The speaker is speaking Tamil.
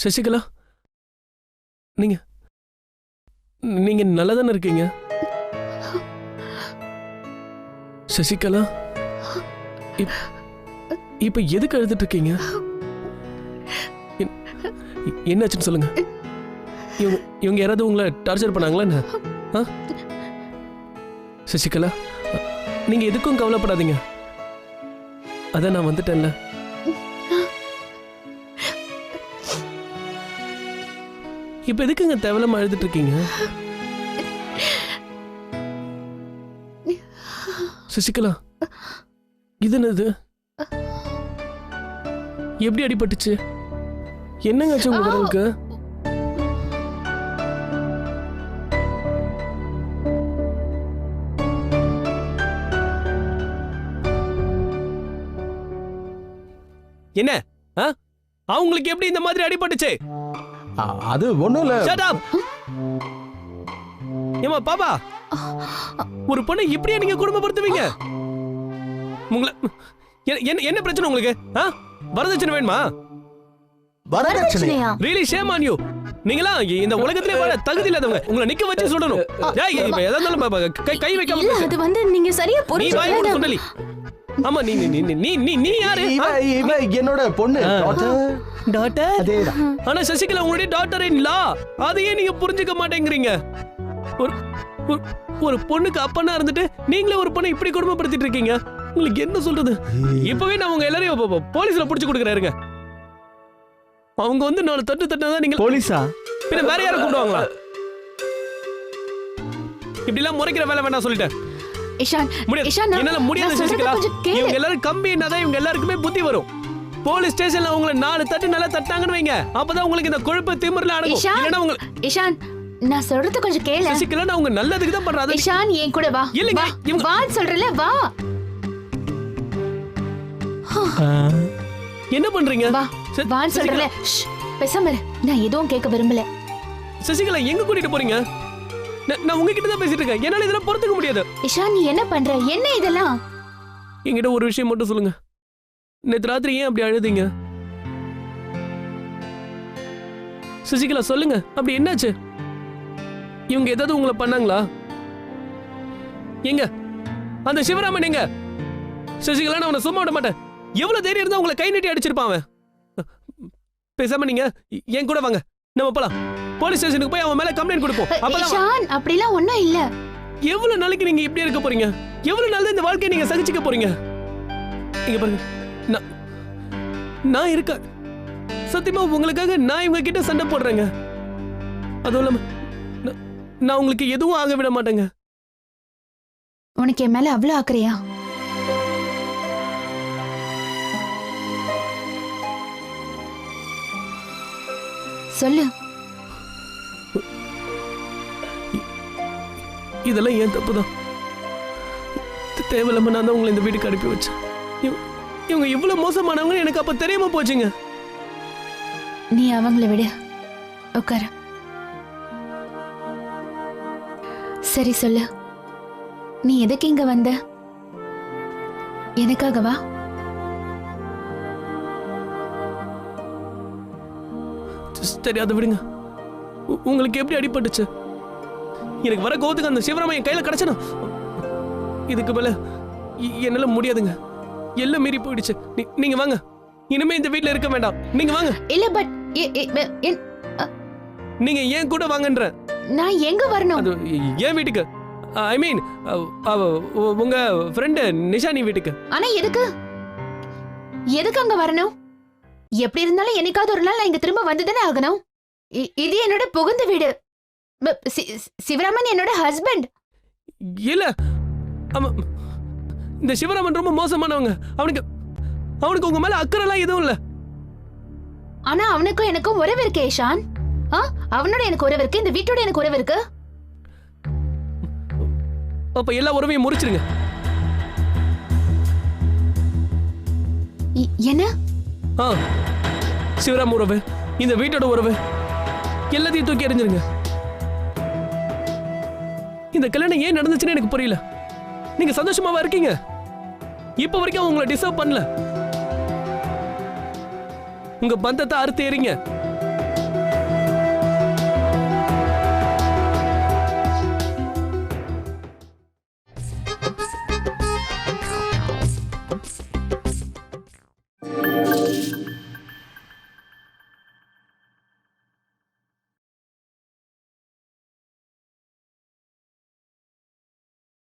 சசிகலா, நீங்க நீங்க நல்லா தானே இருக்கீங்க? சசிகலா, இப்ப எதுக்கு அழுதுட்டு இருக்கீங்க? என்னாச்சுன்னு சொல்லுங்க. இவங்க யாராவது உங்களை டார்ச்சர் பண்ணாங்களா என்ன? சசிகலா, நீங்க எதுக்கும் கவலைப்படாதீங்க. அதான் நான் வந்துட்டேன்ல. இப்ப எதுக்குங்க தேவலாம அழுதுட்டு இருக்கீங்க? சசிகலா, இது என்னது? எப்படி அடிபட்டுச்சு? என்னங்க ஆச்சு உங்க விரலுக்கு? என்ன அவங்களுக்கு எப்படி இந்த மாதிரி அடிபட்டுச்சு? அது ஒண்ணும் இல்ல. Shut up. ஏமா பாப்பா, ஒரு பொண்ணு இப்படியே நீங்க குடும்பப்படுத்துவீங்க? உங்களை என்ன பிரச்சனை உங்களுக்கு? வரதட்சணை வேணுமா? வரதட்சணையா? Really shame on you. நீங்களா இந்த உலகத்திலே வாழ தகுதி இல்லாதவங்க. உங்களை நிக்க வச்சு சொல்லணும். ஏய், இப்ப எதானாலும் கை வைக்காம இல்ல, அது வந்து நீங்க சரியா நீ புரிஞ்சுக்கல. வாய் மூடு சொல்லி. ஆமா, நீ யாரு? இவ என்னோட பொண்ணு, டாட்டர். அதேதான். ஆனா சசிகலா உங்களுடைய டாட்டர் இன் லா. அதையே நீங்க புரிஞ்சுக்க மாட்டேங்கிறீங்க. ஒரு பொண்ணுக்கு அப்பனா இருந்துட்டு நீங்களே ஒரு பொண்ணை இப்படி குடும்பப்படுத்திட்டு இருக்கீங்க. உங்களுக்கு என்ன சொல்றது? இப்பவே நான் உங்க எல்லாரையும் போலீஸ்ல புடிச்சு கொடுக்கறாருங்க. அவங்க வந்து 4 தட்டு தட்டினா நீங்க போலீஸா? பின்ன வேற யாரை கூப்பிடுவாங்களா? இப்படி எல்லாம் முறைக்கிற வேலை வேண்டாம் சொல்லிட்டேன். இஷான், இஷான், என்னால முடியாது சசிகலா. இவங்க எல்லாரும் கம்பி என்னதான் இவங்க எல்லாருக்குமே புத்தி வரும். போலீஸ் ஸ்டேஷன்ல உங்களை 4 தட்டு நல்லா தட்டாங்கன்னு வைங்க. அப்பதான் உங்களுக்கு இந்த கொழுப்பு திமிர்ல அடங்கும். இல்லனா உங்க இஷான், நான் சொல்றது கொஞ்சம் கேளு. சசிகலா, நான் உங்க நல்லதுக்கு தான் பண்றேன். இஷான், என் கூட வா. இல்லங்க, வா சொல்றல, வா. என்ன பண்றீங்க? வா, வா சொல்றல. பேசாம இரு. நான் எதுவும் கேட்க விரும்பல. சசிகலா, எங்க கூட்டிட்டு போறீங்க? நான் உங்ககிட்ட தான் பேசிட்டு இருக்கேன். என்னால இதெல்லாம் பொறுத்துக்க முடியாது. இஷான், நீ என்ன பண்ற? என்ன இதெல்லாம்? என்கிட்ட ஒரு விஷயம் மட்டும் சொல்லுங்க. நேத்து ராத்திரி ஏன் அப்படி அழுதீங்க? சசிகலா, சொல்லுங்க. அப்படி என்னாச்சு? இவங்க ஏதாவது உங்களை பண்ணாங்களா? எங்க அந்த சிவராமன் எங்க? சசிகலா, நான் அவனை சும்மா விட மாட்டேன். எவ்வளவு தைரியம் இருந்தா உங்களை கை நீட்டி அடிச்சிருப்பான் அவன். பேசாம நீங்க என் கூட வாங்க, நம்ம போலாம். போலீஸ் ஸ்டேஷனுக்கு போய் அவன் மேல கம்ப்ளைண்ட் கொடுப்போம். இஷான், அப்படிலாம் ஒண்ணும் இல்ல. எவ்வளவு நாளைக்கு நீங்க இப்படி இருக்க போறீங்க? எவ்வளவு நாள் இந்த வாழ்க்கையை நீங்க சகிச்சுக்க போறீங்க? இங்க பாருங்க, நான் இருக்கேன். சத்தியமா உங்களுக்காக நான் இவங்க கிட்ட சண்டை போடுறேங்க. அதுவும் இல்லாம நான் உங்களுக்கு எதுவும் ஆக விட மாட்டேங்க. உனக்கு என் மேல அவ்வளவு ஆக்குறியா? சொல்லு. இதெல்லாம் ஏன் தப்புதான். தேவையில்லாம நான் தான் உங்களை இந்த வீட்டுக்கு அனுப்பி வச்சேன். இவங்க இவ்வளவு மோசமானவங்க எனக்கு அப்ப தெரியாம போச்சுங்க. நீ அவங்கள விட உட்கார. சரி சொல்லு, நீ எதுக்கு இங்க வந்த? எனக்காகவா? சரி, அதை விடுங்க. உங்களுக்கு எப்படி அடிபட்டுச்சு? எனக்கு வர கோவத்துக்கு அந்த சிவராமன் என் கையில கிடைச்சனா? இதுக்கு மேல என்னால முடியாதுங்க. எல்லாம் மீறி போயிடுச்சு. நீங்க வாங்க. இனிமே இந்த வீட்ல இருக்க வேண்டாம். நீங்க வாங்க. இல்ல, பட் நீங்க ஏன் கூட வாங்கன்ற. நான் எங்க வரணும்? அது ஏன் வீட்டுக்கு. ஐ மீன் உங்க ஃப்ரெண்ட் நிஷானி வீட்டுக்கு. ஆனா எதுக்கு? எதுக்கு அங்க வரணும்? எப்படி இருந்தாலும் என்னைக்காவது ஒரு நாள் நான் இங்க திரும்ப வந்துதானே ஆகணும். இது என்னோட புகுந்த வீடு. சிவராமன் என்னோட ஹஸ்பண்ட். இல்ல, இந்த சிவராமன் ரொம்ப மோசமானவங்க. அவனுக்கு உங்க மேல அக்கறைலாம் எதுவும் இல்ல. ஆனா அவனுக்கும் எனக்கும் உறவு இருக்கு ஈஷான். அவனோட எனக்கு உறவு இருக்கு, இந்த வீட்டோட எனக்கு உறவு இருக்கு. அப்ப எல்லா உறவையும் முறிச்சிருங்க. என்ன? சிவராம் உறவு, இந்த வீட்டோட உறவு எல்லாத்தையும் தூக்கி எறிஞ்சிருங்க. இந்த கல்யாணம் ஏன் நடந்துச்சுன்னு எனக்கு புரியல. நீங்க சந்தோஷமாவா இருக்கீங்க? இப்ப வரைக்கும் உங்களை டிஸ்டர்ப் பண்ணல. உங்க பந்தத்தை அறுத்து எறிங்க.